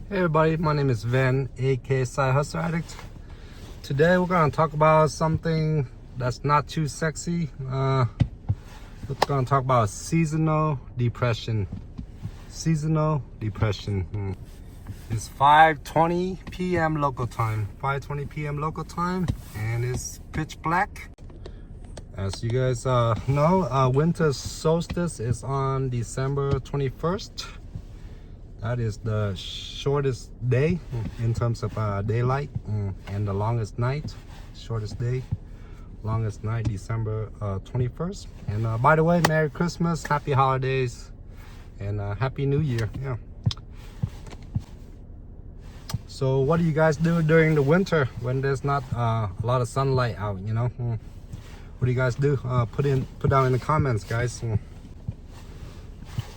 Hey everybody, my name is Ven, aka Side Hustle Addict. Today we're gonna talk about something that's not too sexy. We're gonna talk about seasonal depression. Seasonal depression. It's 5:20 p.m. local time. 5:20 p.m. local time, and it's pitch black. As you guys know, winter solstice is on December 21st. That is the shortest day in terms of daylight and the longest night. Shortest day, longest night, December 21st. And by the way, Merry Christmas, Happy Holidays, and Happy New Year. Yeah. So what do you guys do during the winter when there's not a lot of sunlight out, you know? What do you guys do? Put down in the comments, guys.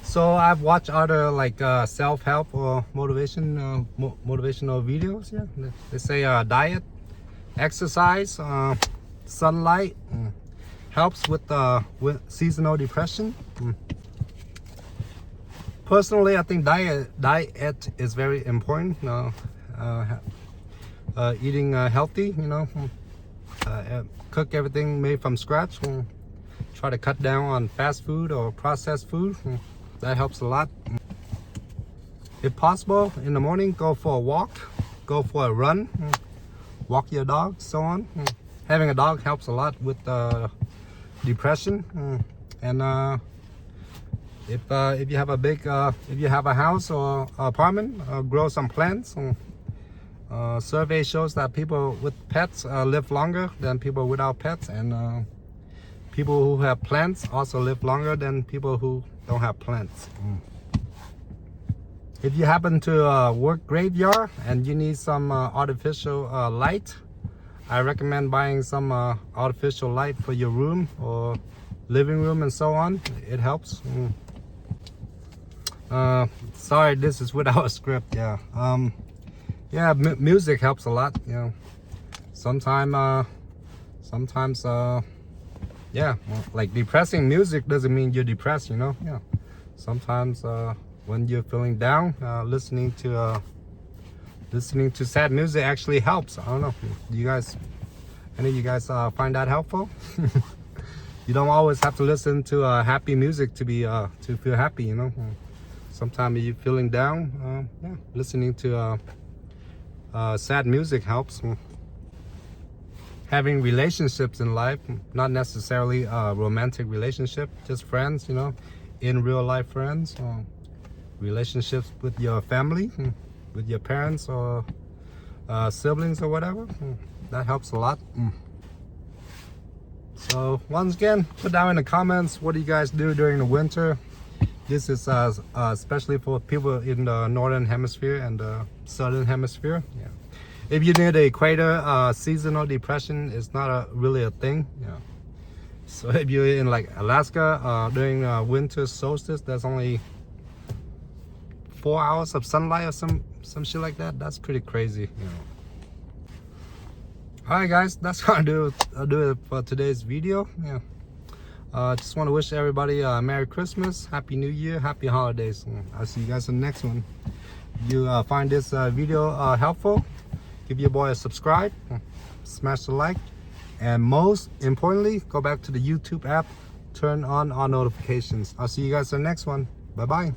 So I've watched other like self-help or motivational videos. Yeah, they say diet, exercise, sunlight helps with seasonal depression. Personally, I think diet is very important. Eating healthy, you know, cook everything made from scratch. Try to cut down on fast food or processed food. That helps a lot. If possible, in the morning, go for a walk, go for a run, walk your dog, so on. Having a dog helps a lot with depression. And if you have if you have a house or apartment, grow some plants. Survey shows that people with pets live longer than people without pets, and people who have plants also live longer than people who don't have plants. If you happen to work graveyard and you need some artificial light, I recommend buying some artificial light for your room or living room and so on. It helps. Sorry, this is without a script. Yeah. Yeah, music helps a lot. You know, sometimes yeah, like depressing music doesn't mean you're depressed, you know. Yeah, sometimes when you're feeling down, listening to sad music actually helps. I don't know. Do you guys, any of you guys find that helpful? You don't always have to listen to happy music to be to feel happy, you know. Sometimes if you're feeling down, yeah, listening to sad music helps. Having relationships in life, not necessarily a romantic relationship, just friends, you know, in real life friends, relationships with your family, with your parents or siblings or whatever, that helps a lot. So once again, put down in the comments, what do you guys do during the winter? This is especially for people in the northern hemisphere and the southern hemisphere. Yeah. If you're near the equator, seasonal depression is not really a thing. Yeah. So if you're in like Alaska during winter solstice, there's only 4 hours of sunlight or some shit like that. That's pretty crazy. You know. All right, guys, that's gonna do it for today's video. Yeah. Just want to wish everybody a Merry Christmas, Happy New Year, Happy Holidays. I'll see you guys in the next one. If you find this video helpful, give your boy a subscribe, smash the like, and most importantly, go back to the YouTube app, turn on all notifications. I'll see you guys in the next one. Bye-bye.